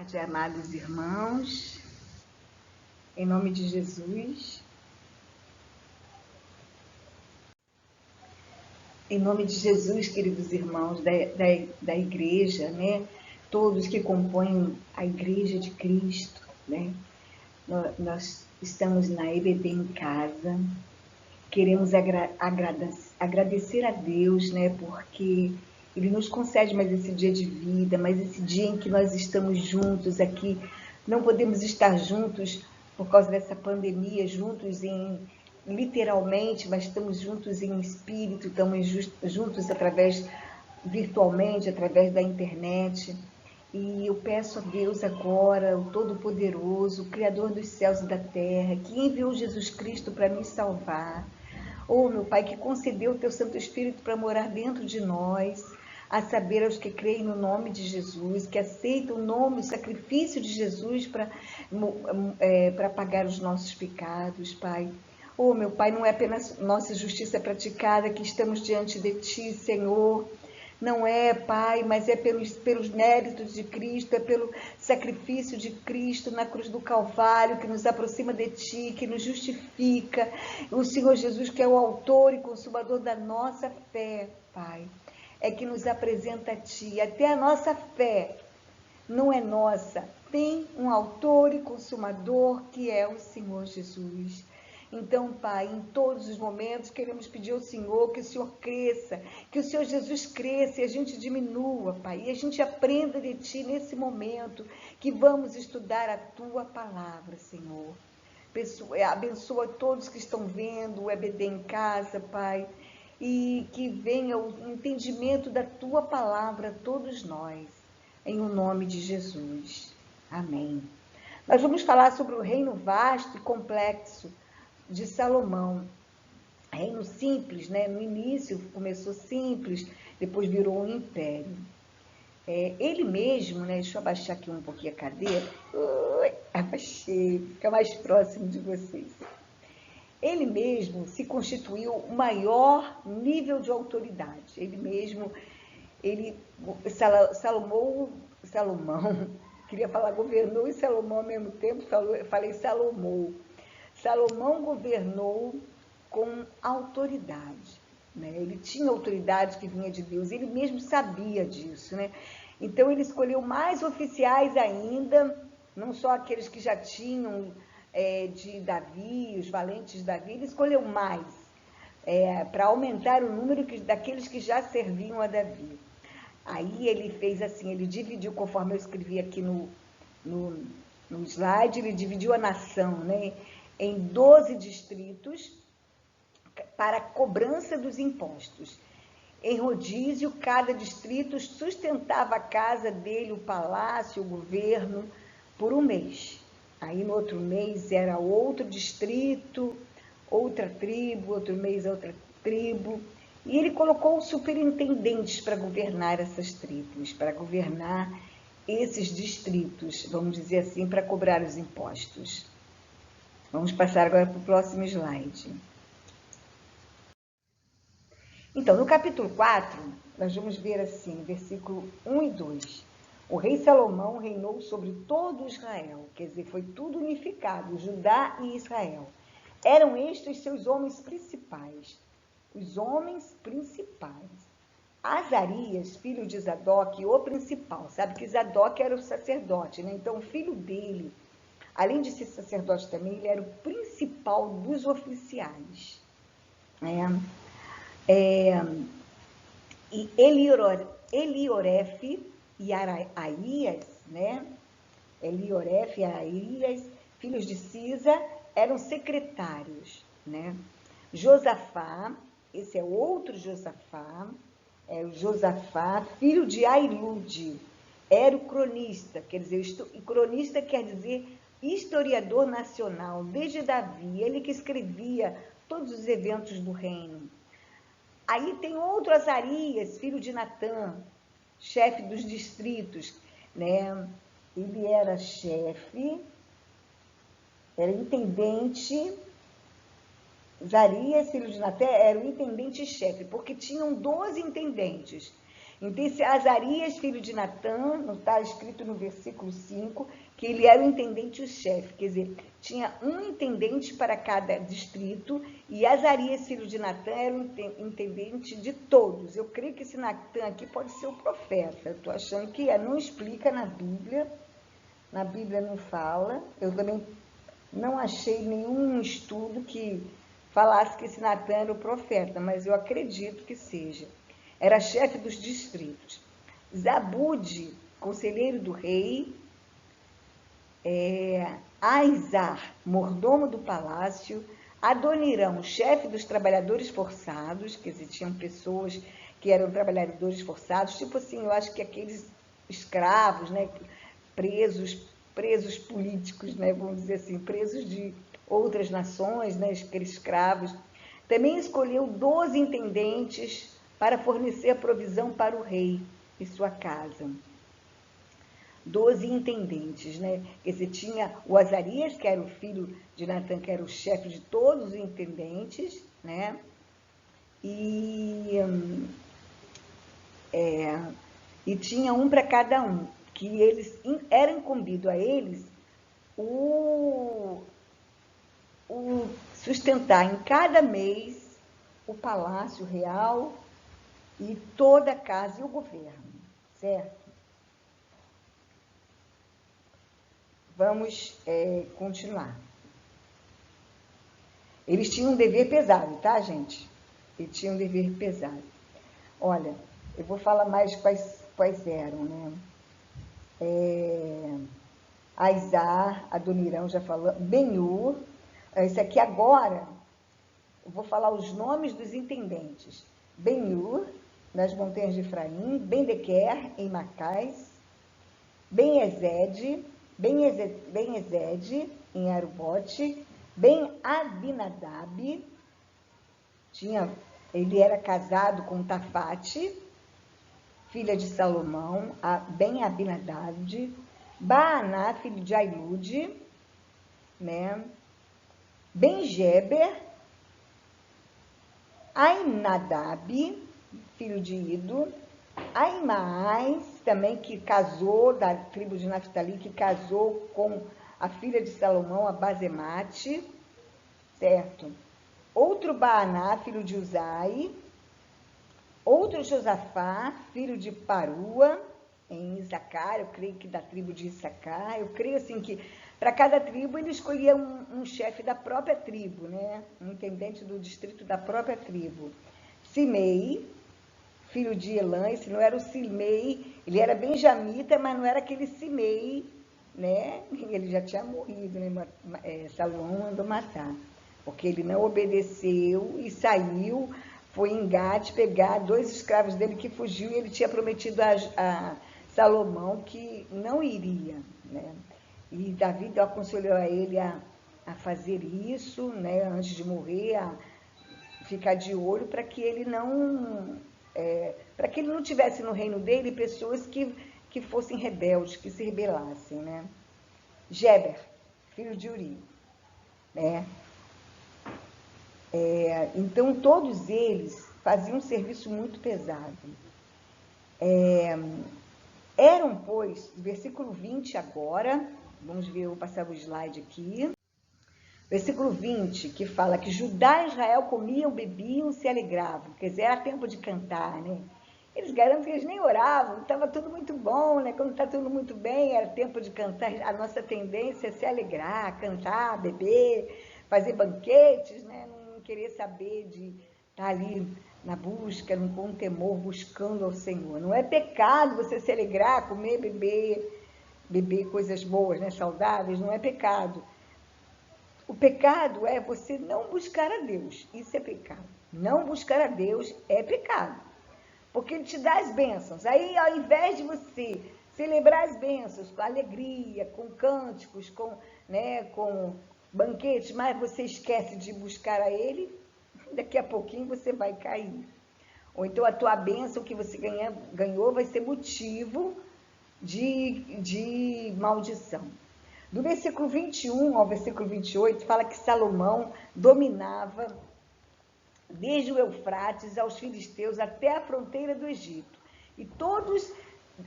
tarde, amados irmãos, em nome de Jesus. Em nome de Jesus, queridos irmãos da igreja, né? Todos que compõem a igreja de Cristo, né? Nós estamos na EBD em casa, queremos agradecer a Deus, né? Porque Ele nos concede mais esse dia de vida, mais esse dia em que nós estamos juntos aqui. Não podemos estar juntos por causa dessa pandemia, literalmente, mas estamos juntos em espírito, estamos juntos virtualmente, através da internet. E eu peço a Deus agora, o Todo-Poderoso, o Criador dos céus e da terra, que enviou Jesus Cristo para me salvar. Oh, meu Pai, que concedeu o Teu Santo Espírito para morar dentro de nós, a saber, aos que creem no nome de Jesus, que aceitam o sacrifício de Jesus para pagar os nossos pecados, Pai. Oh, meu Pai, não é apenas nossa justiça praticada que estamos diante de Ti, Senhor. Não é, Pai, mas é pelos méritos de Cristo, é pelo sacrifício de Cristo na cruz do Calvário, que nos aproxima de Ti, que nos justifica. O Senhor Jesus, que é o autor e consumador da nossa fé, Pai, é que nos apresenta a Ti. Até a nossa fé não é nossa, tem um autor e consumador que é o Senhor Jesus. Então, Pai, em todos os momentos queremos pedir ao Senhor que o Senhor cresça, que o Senhor Jesus cresça e a gente diminua, Pai, e a gente aprenda de Ti nesse momento que vamos estudar a Tua palavra, Senhor. Abençoa todos que estão vendo o EBD em casa, Pai, e que venha o entendimento da Tua palavra a todos nós, em o nome de Jesus. Amém. Nós vamos falar sobre o reino vasto e complexo de Salomão. Reino simples, né? No início começou simples, depois virou um império. Ele mesmo, né? Deixa eu abaixar aqui um pouquinho a cadeira. Abaixei, fica mais próximo de vocês. Ele mesmo se constituiu o maior nível de autoridade. Salomão, queria falar governou e Salomão ao mesmo tempo, falei Salomão. Salomão governou com autoridade, né? Ele tinha autoridade que vinha de Deus, ele mesmo sabia disso, né? Então ele escolheu mais oficiais ainda, não só aqueles que já tinham de Davi, os valentes de Davi, ele escolheu mais, para aumentar o número daqueles que já serviam a Davi. Aí ele fez assim, ele dividiu, conforme eu escrevi aqui no slide, ele dividiu a nação, né, em 12 distritos para a cobrança dos impostos. Em rodízio, cada distrito sustentava a casa dele, o palácio, o governo, por um mês. Aí no outro mês era outro distrito, outra tribo, outro mês outra tribo. E ele colocou superintendentes para governar essas tribos, para governar esses distritos, vamos dizer assim, para cobrar os impostos. Vamos passar agora para o próximo slide. Então, no capítulo 4, nós vamos ver assim, versículo 1 e 2. O rei Salomão reinou sobre todo Israel, quer dizer, foi tudo unificado, Judá e Israel. Eram estes seus homens principais, os homens principais. Azarias, filho de Zadok, o principal, sabe que Zadok era o sacerdote, né? Então o filho dele, além de ser sacerdote também, ele era o principal dos oficiais. E Elioref e Aías, né? Elioref e Aías, filhos de Cisa, eram secretários, né? Josafá, esse é outro Josafá, o Josafá, filho de Ailude, era o cronista, quer dizer, cronista quer dizer historiador nacional, desde Davi, ele que escrevia todos os eventos do reino. Aí tem outro Azarias, filho de Natã, chefe dos distritos, né? Ele era chefe, era intendente. Azarias, filho de Natã, era o intendente-chefe, porque tinham 12 intendentes. Então, esse Azarias, filho de Natã, não está escrito no versículo 5, que ele era o intendente e o chefe, quer dizer, tinha um intendente para cada distrito, e Azarias, filho de Natã, era o intendente de todos. Eu creio que esse Natã aqui pode ser o profeta, eu estou achando que é, não explica na Bíblia não fala, eu também não achei nenhum estudo que falasse que esse Natã era o profeta, mas eu acredito que seja. Era chefe dos distritos. Zabude, conselheiro do rei, Aizar, mordomo do palácio, Adonirão, chefe dos trabalhadores forçados, quer dizer, tinham pessoas que eram trabalhadores forçados, tipo assim, eu acho que aqueles escravos, né, presos políticos, né, vamos dizer assim, presos de outras nações, né, aqueles escravos. Também escolheu 12 intendentes para fornecer a provisão para o rei e sua casa. 12 intendentes, né? Quer dizer, tinha o Azarias, que era o filho de Natã, que era o chefe de todos os intendentes, né? E tinha um para cada um, que eles era incumbido a eles o sustentar em cada mês o palácio real e toda a casa e o governo, certo? Vamos continuar. Eles tinham um dever pesado, tá, gente? Eles tinham um dever pesado. Olha, eu vou falar mais quais eram, né? Aizar, Adonirão, já falou, Benhur. Esse aqui agora, eu vou falar os nomes dos intendentes. Benhur, nas montanhas de Efraim, Ben-Dequer, em Macais, Ben-Ezed, em Arubote, Ben-Abinadab, ele era casado com Tafate, filha de Salomão, Ben-Abinadab, Baaná, filho de Ailude, né? Ben-Geber, Ainadab, filho de Ido, Aimaas, também que casou, da tribo de Naftali, que casou com a filha de Salomão, a Basemate, certo? Outro Baaná, filho de Uzai, outro Josafá, filho de Parua, em Issacar, eu creio que da tribo de Issacar, eu creio assim que para cada tribo ele escolhia um chefe da própria tribo, né? Um intendente do distrito da própria tribo. Simei, filho de Elã, esse não era o Simei, ele era benjamita, mas não era aquele Simei, né? Ele já tinha morrido, né? Salomão mandou matar, porque ele não obedeceu e saiu, foi em Gade pegar 2 escravos dele que fugiu e ele tinha prometido a Salomão que não iria, né? E Davi aconselhou a ele a fazer isso, né? Antes de morrer, a ficar de olho para que ele não tivesse no reino dele pessoas que fossem rebeldes, que se rebelassem, né? Geber, filho de Uri, né? Então, todos eles faziam um serviço muito pesado. Eram, pois, versículo 20 agora, vamos ver, eu vou passar o slide aqui. Versículo 20, que fala que Judá e Israel comiam, bebiam, se alegravam. Quer dizer, era tempo de cantar, né? Eles garantem que eles nem oravam, estava tudo muito bom, né? Quando está tudo muito bem, era tempo de cantar. A nossa tendência é se alegrar, cantar, beber, fazer banquetes, né? Não querer saber de estar ali na busca, com temor, buscando ao Senhor. Não é pecado você se alegrar, comer, beber coisas boas, né? Saudáveis, não é pecado. O pecado é você não buscar a Deus. Isso é pecado. Não buscar a Deus é pecado. Porque Ele te dá as bênçãos. Aí, ao invés de você celebrar as bênçãos com alegria, com cânticos, com banquetes, mas você esquece de buscar a Ele, daqui a pouquinho você vai cair. Ou então a tua bênção que você ganhou vai ser motivo de maldição. Do versículo 21 ao versículo 28, fala que Salomão dominava desde o Eufrates aos filisteus até a fronteira do Egito. E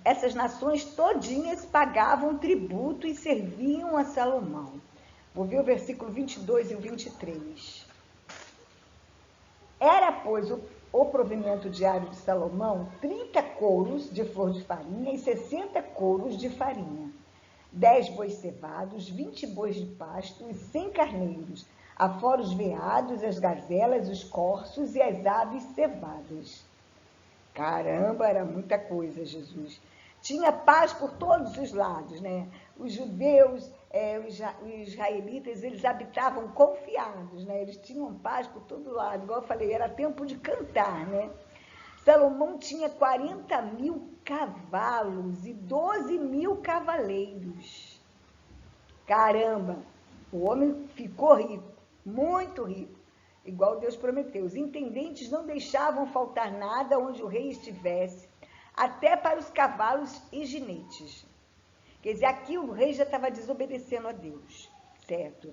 essas nações todinhas pagavam tributo e serviam a Salomão. Vou ver o versículo 22 e o 23. Era, pois, o provimento diário de Salomão 30 couros de flor de farinha e 60 couros de farinha, 10 bois cevados, 20 bois de pasto e 100 carneiros, afora os veados, as gazelas, os corços e as aves cevadas. Caramba, era muita coisa, Jesus. Tinha paz por todos os lados, né? Os judeus, os israelitas, eles habitavam confiados, né? Eles tinham paz por todo lado. Igual eu falei, era tempo de cantar, né? Salomão tinha 40.000 cavalos e 12.000 cavaleiros. Caramba, o homem ficou rico, muito rico, igual Deus prometeu. Os intendentes não deixavam faltar nada onde o rei estivesse, até para os cavalos e ginetes. Quer dizer, aqui o rei já estava desobedecendo a Deus, certo?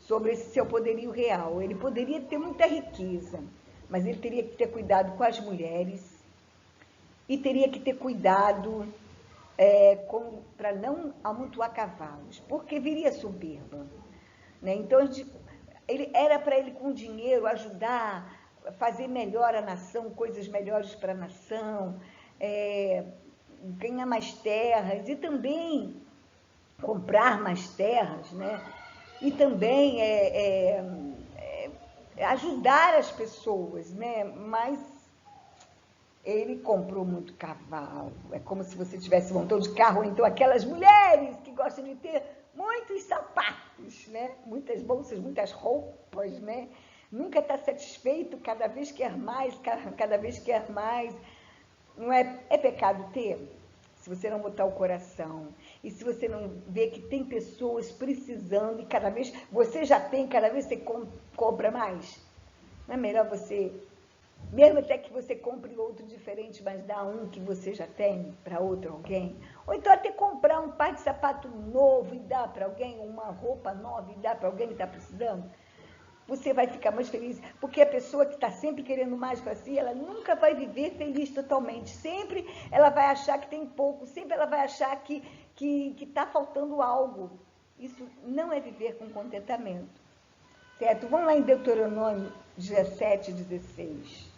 Sobre esse seu poderio real. Ele poderia ter muita riqueza, mas ele teria que ter cuidado com as mulheres e teria que ter cuidado para não amontoar cavalos, porque viria soberba, né? Então, era para ele, com dinheiro, ajudar, fazer melhor a nação, coisas melhores para a nação, ganhar mais terras e também comprar mais terras, né? E também ajudar as pessoas, né? Mas ele comprou muito cavalo. É como se você tivesse um montão de carro, ou então aquelas mulheres que gostam de ter muitos sapatos, né? Muitas bolsas, muitas roupas, né? Nunca está satisfeito, cada vez quer mais, cada vez quer mais. Não é pecado ter? Se você não botar o coração, e se você não vê que tem pessoas precisando, e cada vez você já tem, cada vez você compra mais, não é melhor você, mesmo até que você compre outro diferente, mas dá um que você já tem para outro alguém? Ou então até comprar um par de sapato novo e dar para alguém, uma roupa nova e dar para alguém que está precisando? Você vai ficar mais feliz, porque a pessoa que está sempre querendo mais para si, ela nunca vai viver feliz totalmente. Sempre ela vai achar que tem pouco, sempre ela vai achar que está faltando algo. Isso não é viver com contentamento, certo? Vamos lá em Deuteronômio 17, 16.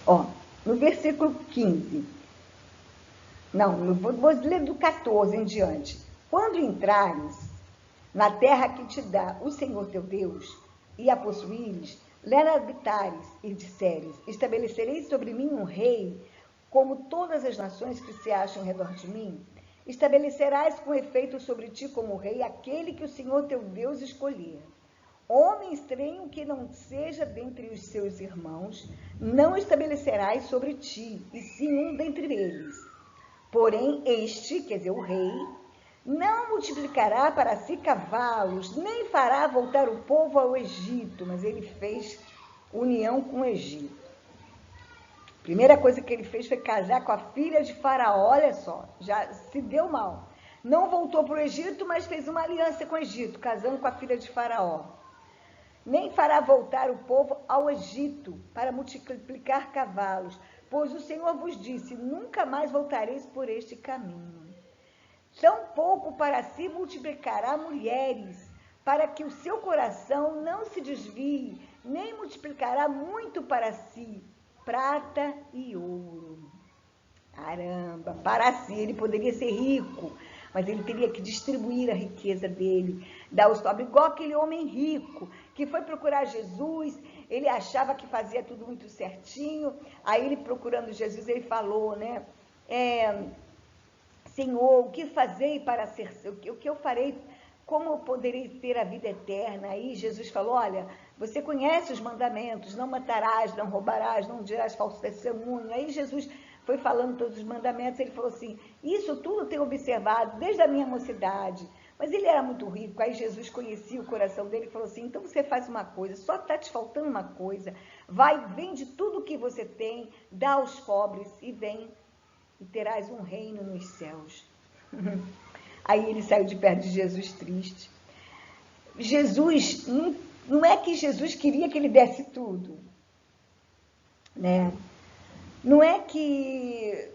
Ó, no versículo 15, não, vou ler do 14 em diante. Quando entrares na terra que te dá o Senhor teu Deus, e a possuíres, nela habitares e disseres, estabelecerei sobre mim um rei, como todas as nações que se acham ao redor de mim, estabelecerás com efeito sobre ti como rei aquele que o Senhor teu Deus escolher. Homem estranho que não seja dentre os seus irmãos, não estabelecerás sobre ti, e sim um dentre eles. Porém, este, quer dizer, o rei, não multiplicará para si cavalos, nem fará voltar o povo ao Egito, mas ele fez união com o Egito. Primeira coisa que ele fez foi casar com a filha de Faraó, olha só, já se deu mal. Não voltou para o Egito, mas fez uma aliança com o Egito, casando com a filha de Faraó. Nem fará voltar o povo ao Egito para multiplicar cavalos, pois o Senhor vos disse, nunca mais voltareis por este caminho. Tampouco para si multiplicará mulheres, para que o seu coração não se desvie, nem multiplicará muito para si, prata e ouro. Caramba, para si, ele poderia ser rico, mas ele teria que distribuir a riqueza dele, dar os pobres, igual aquele homem rico, que foi procurar Jesus, ele achava que fazia tudo muito certinho, aí ele procurando Jesus, ele falou, né, Senhor, o que fazei para ser, o que eu farei, como eu poderei ter a vida eterna? Aí Jesus falou, olha, você conhece os mandamentos, não matarás, não roubarás, não dirás falso testemunho. Aí Jesus foi falando todos os mandamentos, ele falou assim, isso tudo tenho observado desde a minha mocidade. Mas ele era muito rico, aí Jesus conhecia o coração dele e falou assim, então você faz uma coisa, só está te faltando uma coisa, vai, vende tudo o que você tem, dá aos pobres e vem e terás um reino nos céus. Aí ele saiu de perto de Jesus triste. Jesus, não é que Jesus queria que ele desse tudo, né? Não é que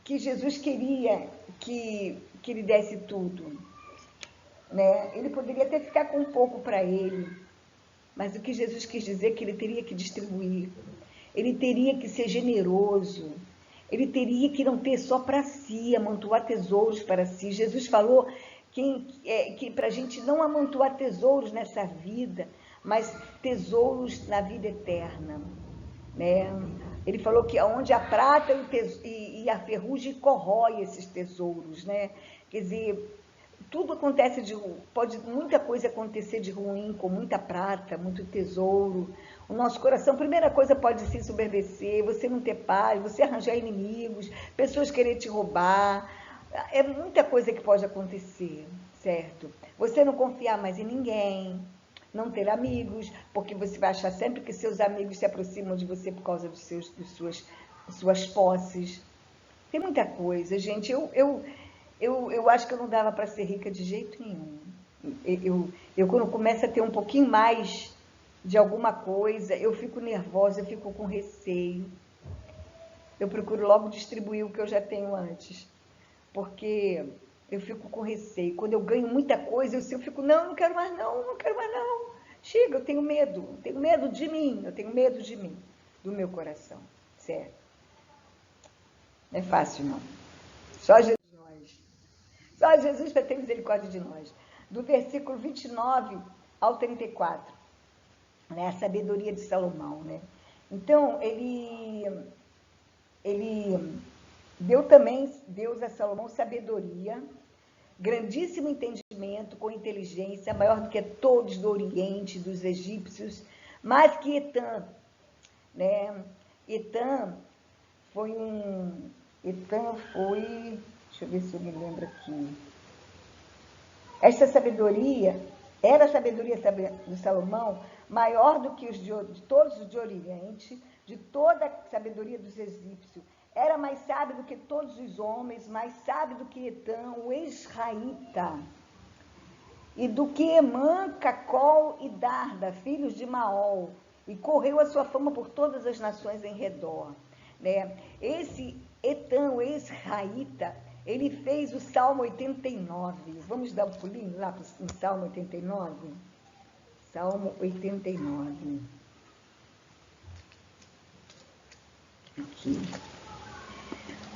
Jesus queria que ele desse tudo, né? Ele poderia até ficar com um pouco para ele, mas o que Jesus quis dizer é que ele teria que distribuir, ele teria que ser generoso, ele teria que não ter só para si, amontoar tesouros para si. Jesus falou que para a gente não amontoar tesouros nessa vida, mas tesouros na vida eterna, né? Ele falou que onde a prata e a ferrugem corrói esses tesouros, né? Quer dizer, tudo acontece pode muita coisa acontecer de ruim, com muita prata, muito tesouro. O nosso coração, primeira coisa, pode se ensoberbecer, você não ter paz, você arranjar inimigos, pessoas querer te roubar. É muita coisa que pode acontecer, certo? Você não confiar mais em ninguém, não ter amigos, porque você vai achar sempre que seus amigos se aproximam de você por causa das suas posses. Tem muita coisa, gente. Eu acho que eu não dava para ser rica de jeito nenhum. Quando começo a ter um pouquinho mais de alguma coisa, eu fico nervosa, eu fico com receio. Eu procuro logo distribuir o que eu já tenho antes, porque eu fico com receio. Quando eu ganho muita coisa, eu fico, não quero mais não, não quero mais não. Chega, eu tenho medo de mim, eu tenho medo de mim, do meu coração, certo? Não é fácil, não. Só Jesus vai ter misericórdia de nós. Do versículo 29 ao 34, né? A sabedoria de Salomão, né? Então, Deus a Salomão sabedoria, grandíssimo entendimento, com inteligência, maior do que todos do Oriente, dos egípcios, mais que Etan, né? Etan foi, deixa eu ver se eu me lembro aqui. Essa sabedoria, era a sabedoria de Salomão, maior do que de todos os de Oriente, de toda a sabedoria dos egípcios. Era mais sábio do que todos os homens, mais sábio do que Etan, o Israelita, e do que Emã, Cacol e Darda, filhos de Maol, e correu a sua fama por todas as nações em redor, né? Esse Etan, o Israelita, ele fez o Salmo 89. Vamos dar um pulinho lá no Salmo 89? Salmo 89. Aqui.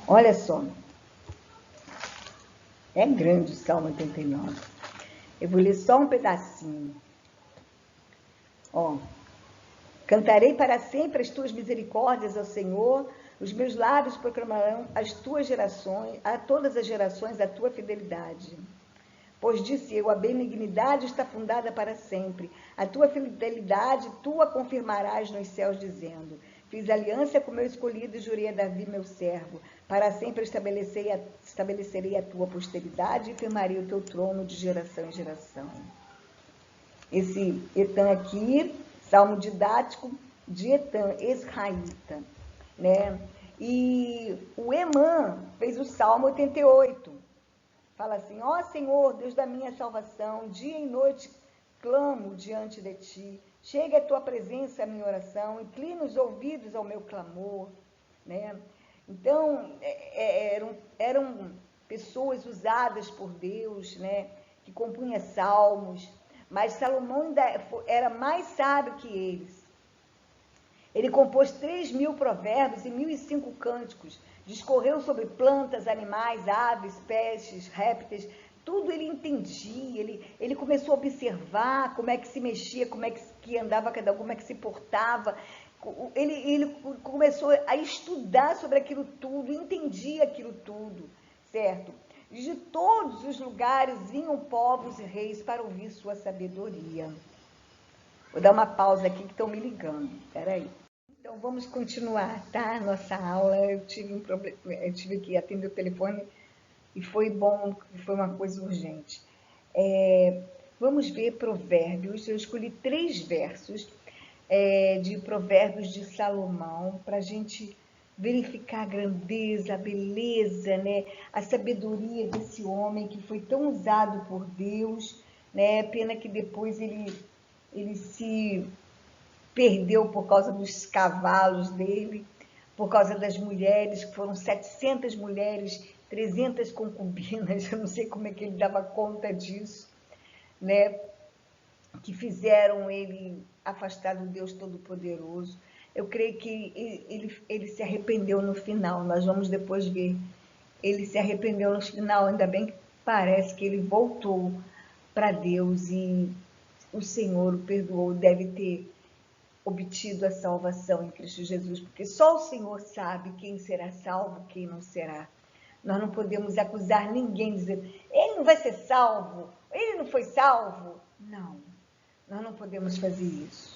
Olha só. É grande o Salmo 89. Eu vou ler só um pedacinho. Ó. Cantarei para sempre as tuas misericórdias ao Senhor, os meus lábios proclamarão as tuas gerações, a todas as gerações, a tua fidelidade. Pois disse eu, a benignidade está fundada para sempre. A tua fidelidade, tu a confirmarás nos céus, dizendo: fiz aliança com meu escolhido e jurei a Davi, meu servo. Para sempre estabelecerei a tua posteridade e firmarei o teu trono de geração em geração. Esse Etan aqui, salmo didático de Etan, israelita, né? E o Emã fez o Salmo 88. Fala assim: ó Senhor, Deus da minha salvação, dia e noite clamo diante de ti. Chega a tua presença a minha oração, inclina os ouvidos ao meu clamor, né? Então, eram pessoas usadas por Deus, né? Que compunha salmos, mas Salomão ainda era mais sábio que eles. Ele compôs 3.000 provérbios e 1.005 cânticos, discorreu sobre plantas, animais, aves, peixes, répteis, tudo ele entendia, ele começou a observar como é que se mexia, como é que andava cada um, como é que se portava. Ele começou a estudar sobre aquilo tudo, entendia aquilo tudo, certo? De todos os lugares vinham povos e reis para ouvir sua sabedoria. Vou dar uma pausa aqui que estão me ligando, peraí. Então, vamos continuar, tá? Nossa aula, eu tive um problema, eu tive que atender o telefone e foi bom, foi uma coisa urgente. Vamos ver Provérbios. Eu escolhi 3 versos de Provérbios de Salomão para a gente verificar a grandeza, a beleza, né? A sabedoria desse homem que foi tão usado por Deus, né? Pena que depois ele se perdeu por causa dos cavalos dele, por causa das mulheres, que foram 700 mulheres, 300 concubinas, eu não sei como é que ele dava conta disso, né? Que fizeram ele afastar do Deus Todo-Poderoso. Eu creio que ele se arrependeu no final, nós vamos depois ver. Ele se arrependeu no final, ainda bem que parece que ele voltou para Deus e o Senhor o perdoou, deve ter obtido a salvação em Cristo Jesus, porque só o Senhor sabe quem será salvo, quem não será. Nós não podemos acusar ninguém, dizer, ele não vai ser salvo, ele não foi salvo. Não, nós não podemos fazer isso.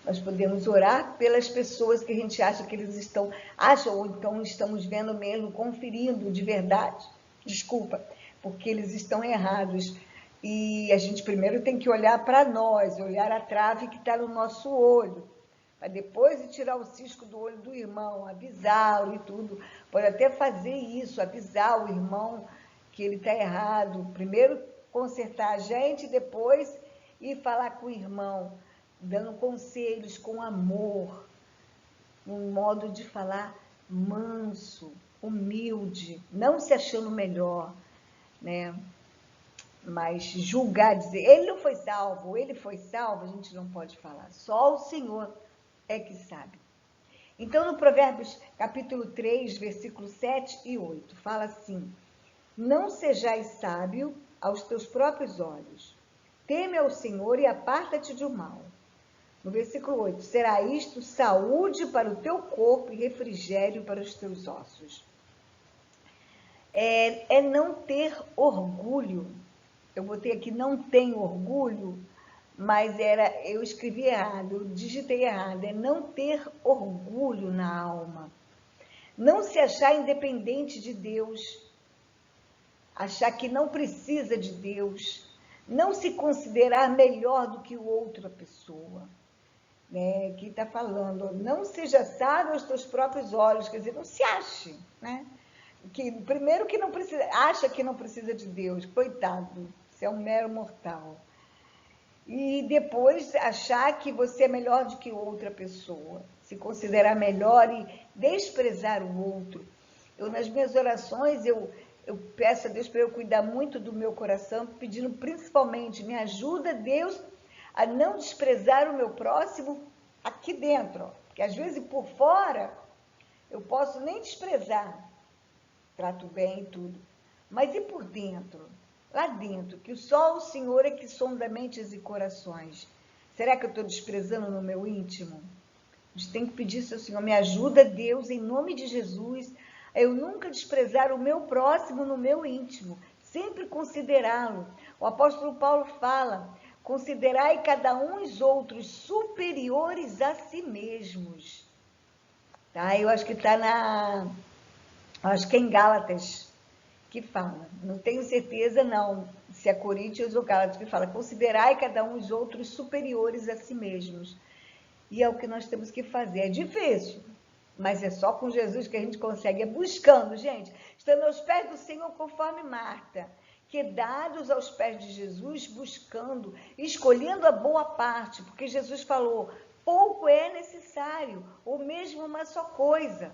Nós podemos orar pelas pessoas que a gente acha que eles acham, ou então estamos vendo mesmo, conferindo de verdade, desculpa, porque eles estão errados. E a gente primeiro tem que olhar para nós, olhar a trave que está no nosso olho, para depois de tirar o cisco do olho do irmão, avisá-lo e tudo. Pode até fazer isso, avisar o irmão que ele está errado. Primeiro consertar a gente, depois ir falar com o irmão, dando conselhos com amor, um modo de falar manso, humilde, não se achando melhor, né? Mas julgar, dizer, ele não foi salvo, ele foi salvo, a gente não pode falar. Só o Senhor é que sabe. Então, no Provérbios, capítulo 3, versículos 7 e 8, fala assim, não sejais sábio aos teus próprios olhos, teme ao Senhor e aparta-te do mal. No versículo 8, será isto saúde para o teu corpo e refrigério para os teus ossos. É não ter orgulho. Eu botei aqui, não tenho orgulho, mas eu escrevi errado, eu digitei errado. É não ter orgulho na alma. Não se achar independente de Deus. Achar que não precisa de Deus. Não se considerar melhor do que outra pessoa. Né? Que está falando, não seja sábio aos teus próprios olhos. Quer dizer, não se ache, né? Primeiro que não precisa, acha que não precisa de Deus. Coitado. Você é um mero mortal. E depois achar que você é melhor do que outra pessoa. Se considerar melhor e desprezar o outro. Nas minhas orações, eu peço a Deus para eu cuidar muito do meu coração, pedindo principalmente, me ajuda, Deus, a não desprezar o meu próximo aqui dentro. Ó. Porque às vezes por fora, eu posso nem desprezar. Trato bem e tudo. Mas e por dentro? Lá dentro, que só o Senhor é que sonda mentes e corações. Será que eu estou desprezando no meu íntimo? A gente tem que pedir ao Senhor, me ajuda, Deus, em nome de Jesus, a eu nunca desprezar o meu próximo no meu íntimo, sempre considerá-lo. O apóstolo Paulo fala, considerai cada um os outros superiores a si mesmos. Tá? Eu acho que está acho que é em Gálatas, que fala, não tenho certeza não, se é Coríntios ou Gálatas, que fala, considerai cada um os outros superiores a si mesmos. E é o que nós temos que fazer, é difícil, mas é só com Jesus que a gente consegue, é buscando, gente, estando aos pés do Senhor conforme Marta, quedados aos pés de Jesus, buscando, escolhendo a boa parte, porque Jesus falou, pouco é necessário, ou mesmo uma só coisa.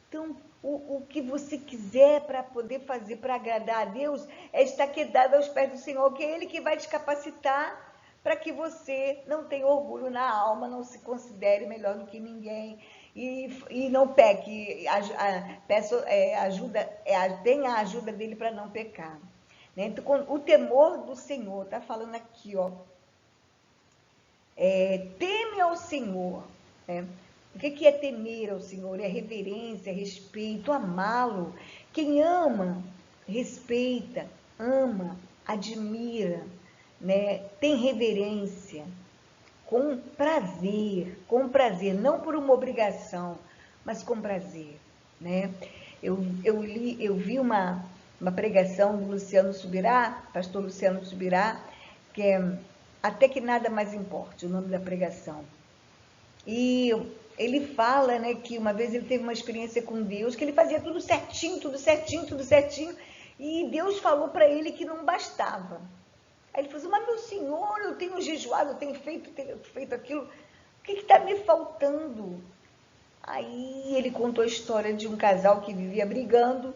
Então, o que você quiser para poder fazer, para agradar a Deus, é estar quedado aos pés do Senhor, que é Ele que vai te capacitar para que você não tenha orgulho na alma, não se considere melhor do que ninguém e não peque, tenha a ajuda dele para não pecar. Né? Então, o temor do Senhor, está falando aqui, ó, teme ao Senhor, né? O que é temer ao Senhor? É reverência, respeito, amá-lo. Quem ama, respeita, ama, admira, né? Tem reverência, com prazer, não por uma obrigação, mas com prazer. Né? Eu vi uma pregação do Luciano Subirá, pastor Luciano Subirá, que é Até que Nada Mais Importe, o nome da pregação. E ele fala, né, que uma vez ele teve uma experiência com Deus, que ele fazia tudo certinho, tudo certinho, tudo certinho, e Deus falou para ele que não bastava. Aí ele falou assim, mas meu Senhor, eu tenho jejuado, eu tenho feito aquilo, o que está me faltando? Aí ele contou a história de um casal que vivia brigando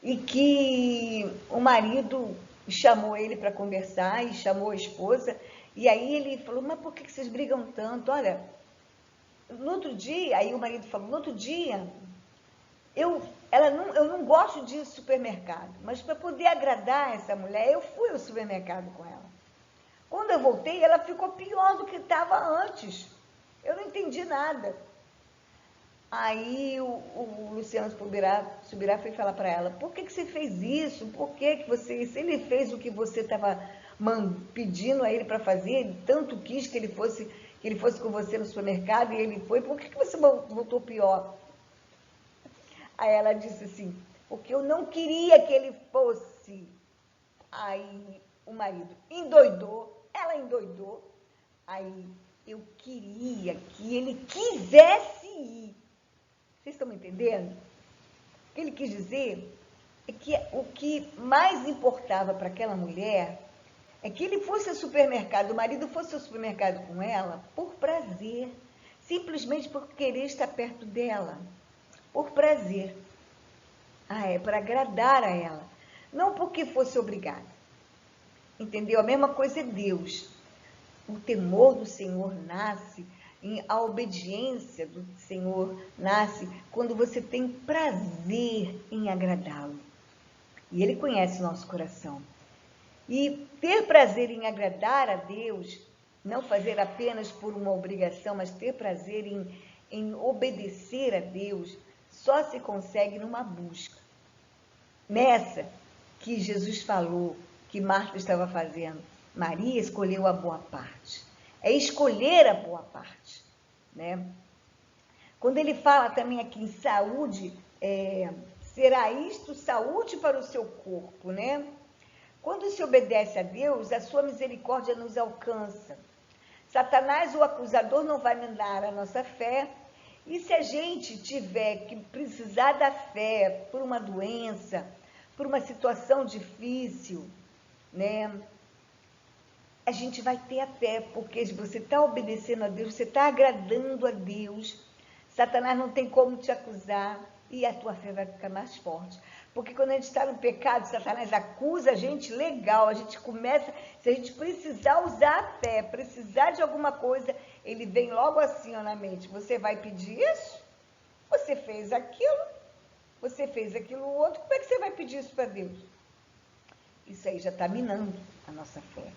e que o marido chamou ele para conversar e chamou a esposa, e aí ele falou, mas por que vocês brigam tanto? Olha, no outro dia, aí o marido falou, no outro dia, eu não gosto de ir ao supermercado, mas para poder agradar essa mulher, eu fui ao supermercado com ela. Quando eu voltei, ela ficou pior do que estava antes. Eu não entendi nada. Aí o Luciano Subirá foi falar para ela, por que você fez isso? Por que você, se ele fez o que você estava pedindo a ele para fazer, ele tanto quis que ele fosse com você no supermercado e ele foi, por que você voltou pior? Aí ela disse assim, porque eu não queria que ele fosse. Aí o marido endoidou, ela endoidou, aí eu queria que ele quisesse ir. Vocês estão me entendendo? O que ele quis dizer é que o que mais importava para aquela mulher é que ele fosse ao supermercado, o marido fosse ao supermercado com ela por prazer, simplesmente por querer estar perto dela, por prazer. É para agradar a ela, não porque fosse obrigado. Entendeu? A mesma coisa é Deus. O temor do Senhor nasce, a obediência do Senhor nasce quando você tem prazer em agradá-lo. E Ele conhece o nosso coração. E ter prazer em agradar a Deus, não fazer apenas por uma obrigação, mas ter prazer em obedecer a Deus, só se consegue numa busca. Nessa que Jesus falou, que Marta estava fazendo, Maria escolheu a boa parte. É escolher a boa parte, né? Quando ele fala também aqui em saúde, será isto saúde para o seu corpo, né? Quando se obedece a Deus, a sua misericórdia nos alcança. Satanás, o acusador, não vai minar a nossa fé. E se a gente tiver que precisar da fé por uma doença, por uma situação difícil, né? A gente vai ter a fé, porque você está obedecendo a Deus, você está agradando a Deus. Satanás não tem como te acusar e a tua fé vai ficar mais forte. Porque quando a gente está no pecado, Satanás acusa a gente legal, a gente começa, se a gente precisar usar a fé, precisar de alguma coisa, ele vem logo assim ó, na mente, você vai pedir isso? Você fez aquilo outro, como é que você vai pedir isso para Deus? Isso aí já está minando a nossa fé.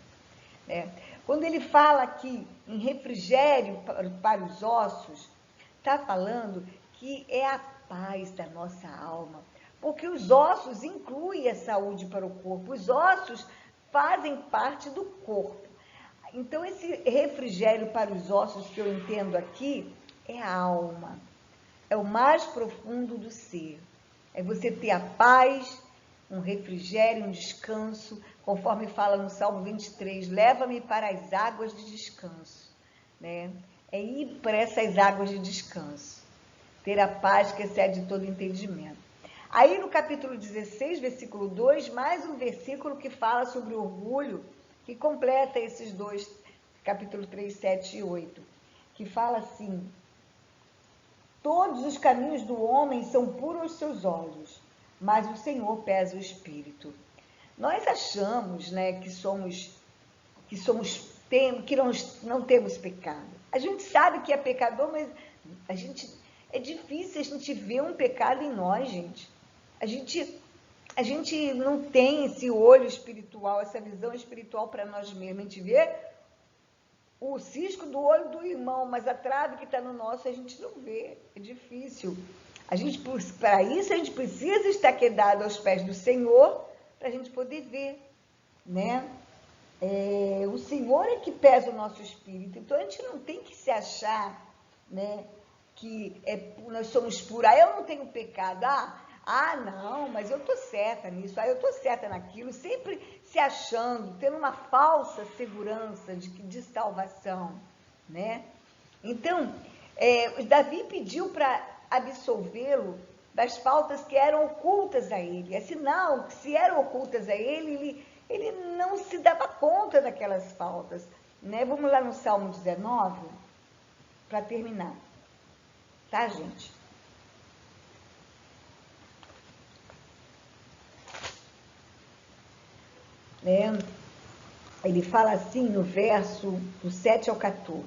Né? Quando ele fala aqui em refrigério para os ossos, está falando que é a paz da nossa alma, porque os ossos incluem a saúde para o corpo, os ossos fazem parte do corpo. Então, esse refrigério para os ossos que eu entendo aqui é a alma, é o mais profundo do ser. É você ter a paz, um refrigério, um descanso, conforme fala no Salmo 23, leva-me para as águas de descanso, né? É ir para essas águas de descanso, ter a paz que excede todo entendimento. Aí no capítulo 16, versículo 2, mais um versículo que fala sobre o orgulho, que completa esses dois, capítulo 3, 7 e 8, que fala assim, todos os caminhos do homem são puros aos seus olhos, mas o Senhor pesa o espírito. Nós achamos, né, que não temos pecado. A gente sabe que é pecador, mas é difícil a gente ver um pecado em nós, gente. A gente não tem esse olho espiritual, essa visão espiritual para nós mesmos. A gente vê o cisco do olho do irmão, mas a trave que está no nosso a gente não vê. É difícil. Para isso, a gente precisa estar quedado aos pés do Senhor para a gente poder ver, né? O Senhor é que pesa o nosso espírito, então a gente não tem que se achar, né, que nós somos puros. Eu não tenho pecado, não, mas eu estou certa nisso, eu estou certa naquilo, sempre se achando, tendo uma falsa segurança de salvação. né? Então, Davi pediu para absolvê-lo das faltas que eram ocultas a ele. É sinal que se eram ocultas a ele não se dava conta daquelas faltas, né? Vamos lá no Salmo 19, para terminar, tá, gente? Ele fala assim no verso do 7 ao 14.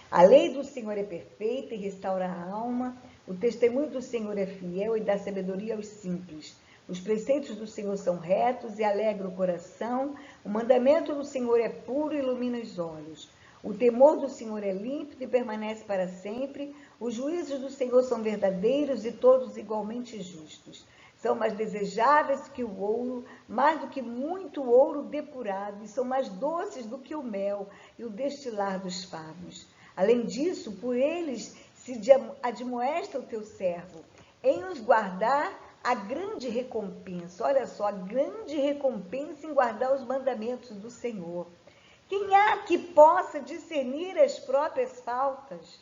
A lei do Senhor é perfeita e restaura a alma. O testemunho do Senhor é fiel e dá sabedoria aos simples. Os preceitos do Senhor são retos e alegram o coração. O mandamento do Senhor é puro e ilumina os olhos. O temor do Senhor é límpido e permanece para sempre. Os juízos do Senhor são verdadeiros e todos igualmente justos. São mais desejáveis que o ouro, mais do que muito ouro depurado, e são mais doces do que o mel e o destilar dos favos. Além disso, por eles se admoesta o teu servo, em os guardar a grande recompensa. Olha só, a grande recompensa em guardar os mandamentos do Senhor. Quem há que possa discernir as próprias faltas?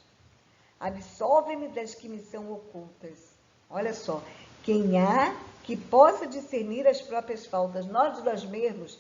Absolve-me das que me são ocultas. Olha só, quem há que possa discernir as próprias faltas? Nós mesmos,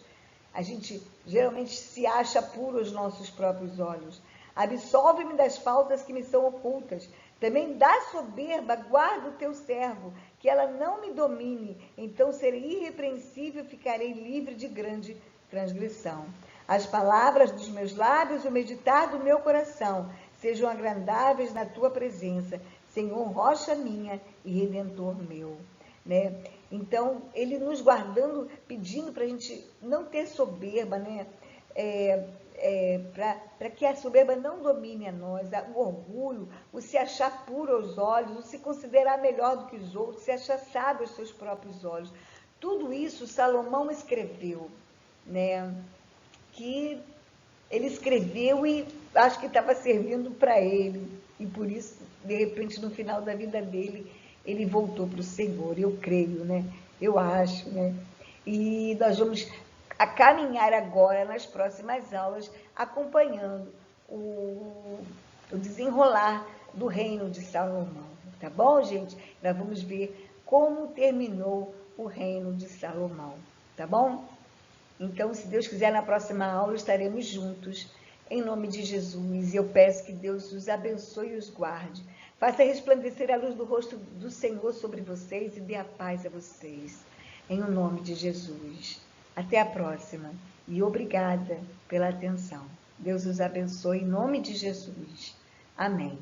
a gente geralmente se acha puro aos nossos próprios olhos. Absolve-me das faltas que me são ocultas. Também da soberba guarda o teu servo, que ela não me domine. Então serei irrepreensível e ficarei livre de grande transgressão. As palavras dos meus lábios, o meditar do meu coração, sejam agradáveis na tua presença, Senhor, rocha minha e redentor meu. Né? Então, ele nos guardando, pedindo para a gente não ter soberba, né? Para que a soberba não domine a nós, o orgulho, o se achar puro aos olhos, o se considerar melhor do que os outros, se achar sábio aos seus próprios olhos. Tudo isso Salomão escreveu, né? Que ele escreveu e acho que estava servindo para ele. E por isso, de repente, no final da vida dele, ele voltou para o Senhor. Eu creio, né? Eu acho, né? E nós vamos caminhar agora nas próximas aulas, acompanhando o desenrolar do reino de Salomão. Tá bom, gente? Nós vamos ver como terminou o reino de Salomão. Tá bom? Então, se Deus quiser, na próxima aula estaremos juntos, em nome de Jesus. E eu peço que Deus os abençoe e os guarde. Faça resplandecer a luz do rosto do Senhor sobre vocês e dê a paz a vocês. Em o nome de Jesus. Até a próxima. E obrigada pela atenção. Deus os abençoe em nome de Jesus. Amém.